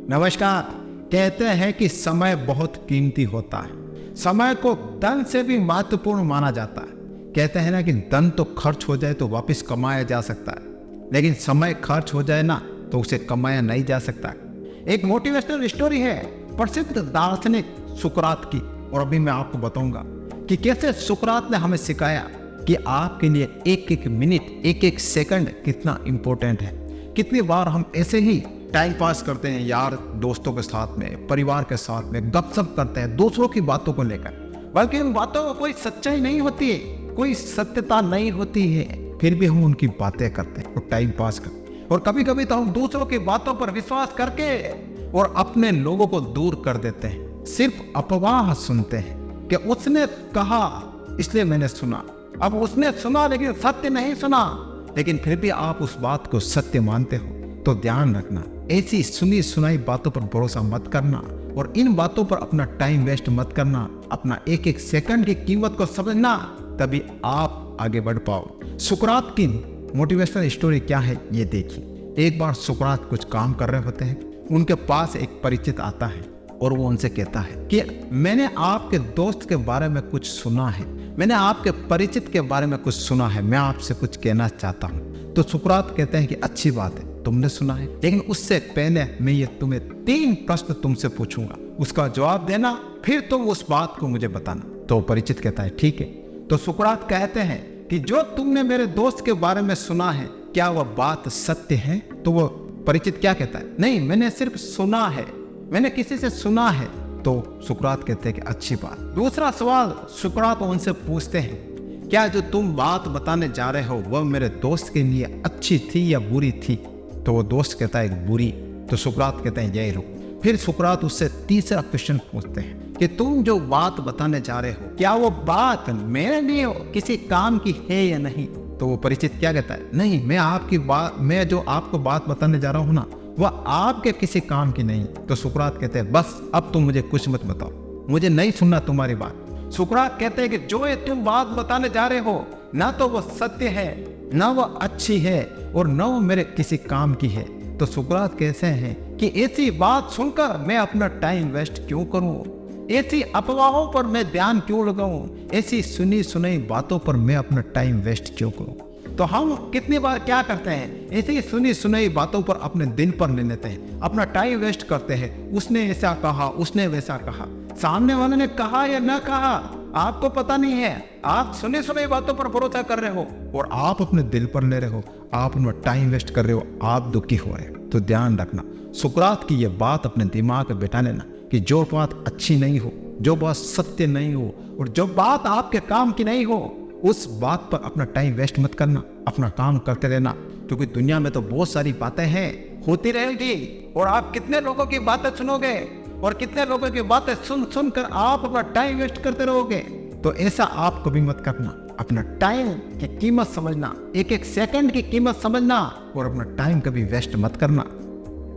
नमस्कार। कहते हैं कि समय बहुत कीमती होता है। समय को धन से भी महत्वपूर्ण माना जाता है। कहते हैं ना कि धन तो खर्च हो जाए तो वापस कमाया जा सकता है, लेकिन समय खर्च हो जाए ना तो उसे कमाया नहीं जा सकता। एक मोटिवेशनल स्टोरी है प्रसिद्ध दार्शनिक सुकरात की, और अभी मैं आपको बताऊंगा कि कैसे सुकरात ने हमें सिखाया कि आपके लिए एक एक मिनट, एक एक सेकंड कितना इंपॉर्टेंट है। कितनी बार हम ऐसे ही टाइम पास करते हैं यार दोस्तों के साथ में, परिवार के साथ में गपशप करते हैं दूसरों की बातों को लेकर, बल्कि उन बातों में कोई सच्चाई नहीं होती है, कोई सत्यता नहीं होती है, फिर भी हम उनकी बातें करते हैं और टाइम पास करते हैं। और कभी कभी तो हम दूसरों की बातों पर विश्वास करके और अपने लोगों को दूर कर देते हैं। सिर्फ अफवाह सुनते हैं कि उसने कहा इसलिए मैंने सुना। अब उसने सुना लेकिन सत्य नहीं सुना, लेकिन फिर भी आप उस बात को सत्य मानते हो। तो ध्यान रखना, ऐसी सुनी सुनाई बातों पर भरोसा मत करना और इन बातों पर अपना टाइम वेस्ट मत करना। अपना एक एक सेकंड की कीमत को समझना, तभी आप आगे बढ़ पाओ। सुकरात की मोटिवेशनल स्टोरी क्या है ये देखिए। एक बार सुकरात कुछ काम कर रहे होते हैं, उनके पास एक परिचित आता है और वो उनसे कहता है कि मैंने आपके दोस्त के बारे में कुछ सुना है, मैंने आपके परिचित के बारे में कुछ सुना है, मैं आपसे कुछ कहना चाहता हूँ। तो सुकरात कहते हैं कि अच्छी बात है, तुमने सुना है, लेकिन उससे पहले मैं ये तुम्हें 3 प्रश्न तुमसे पूछूंगा, उसका जवाब देना, फिर तुम उस बात को मुझे बताना। तो परिचित कहता है ठीक है। तो सुकरात कहते हैं कि जो तुमने मेरे दोस्त के बारे में सुना है, क्या वह बात सत्य है? तो वो परिचित क्या कहता है, नहीं, मैंने सिर्फ सुना है, मैंने किसी से सुना है। तो सुकरात कहते हैं कि अच्छी बात। दूसरा सवाल सुकरात उनसे पूछते हैं, क्या जो तुम बात बताने जा रहे हो वह मेरे दोस्त के लिए अच्छी थी या बुरी थी? तो वो दोस्त कहता है बुरी। तो सुकरात कहते हैं यही रुक। फिर सुकरात उससे तीसरा क्वेश्चन पूछते हैं कि तुम जो बात बताने जा रहे हो, क्या वो बात मेरे लिए किसी काम की है या नहीं? तो वो परिचित क्या कहता है, नहीं, मैं जो आपको बात बताने जा रहा हूँ ना, वह आपके किसी काम की नहीं। तो सुकरात कहते हैं बस अब तुम मुझे कुछ मत बताओ, मुझे नहीं सुनना तुम्हारी बात। सुकरात कहते हैं कि जो ये तुम बात बताने जा रहे हो, ना तो वो सत्य है, ना वो अच्छी है, और न वो मेरे किसी काम की है। तो सुकरात कहते हैं कि ऐसी बात सुनकर मैं अपना टाइम वेस्ट क्यों करूं, ऐसी अफवाहों पर मैं ध्यान क्यों लगाऊं, ऐसी सुनी सुनाई बातों पर मैं अपना टाइम वेस्ट क्यों करूं। तो हम कितनी बार क्या करते हैं, ऐसी सुनी सुनाई बातों पर अपने दिन पर ले लेते हैं, अपना टाइम वेस्ट करते हैं। उसने ऐसा कहा, उसने वैसा कहा, सामने वाले ने कहा या ना कहा आपको पता नहीं है, आप सुने सुने बातों पर भरोसा कर रहे हो और आप अपने दिल पर ले रहे हो, आप उनमें टाइम वेस्ट कर रहे हो, आप दुखी हो रहे हो। तो ध्यान रखना, सुकरात की ये बात अपने दिमाग में बैठा लेना कि जो बात अच्छी नहीं हो, जो बात सत्य नहीं हो, और जो बात आपके काम की नहीं हो, उस बात पर अपना टाइम वेस्ट मत करना, अपना काम करते रहना। क्योंकि दुनिया में तो बहुत सारी बातें हैं, होती रहेगी, और आप कितने लोगों की बातें सुनोगे और कितने लोगों की बातें सुन सुन कर आप अपना टाइम वेस्ट करते रहोगे। तो ऐसा आप कभी मत करना। अपना टाइम की कीमत समझना, एक एक सेकंड की कीमत समझना, और अपना टाइम कभी वेस्ट मत करना।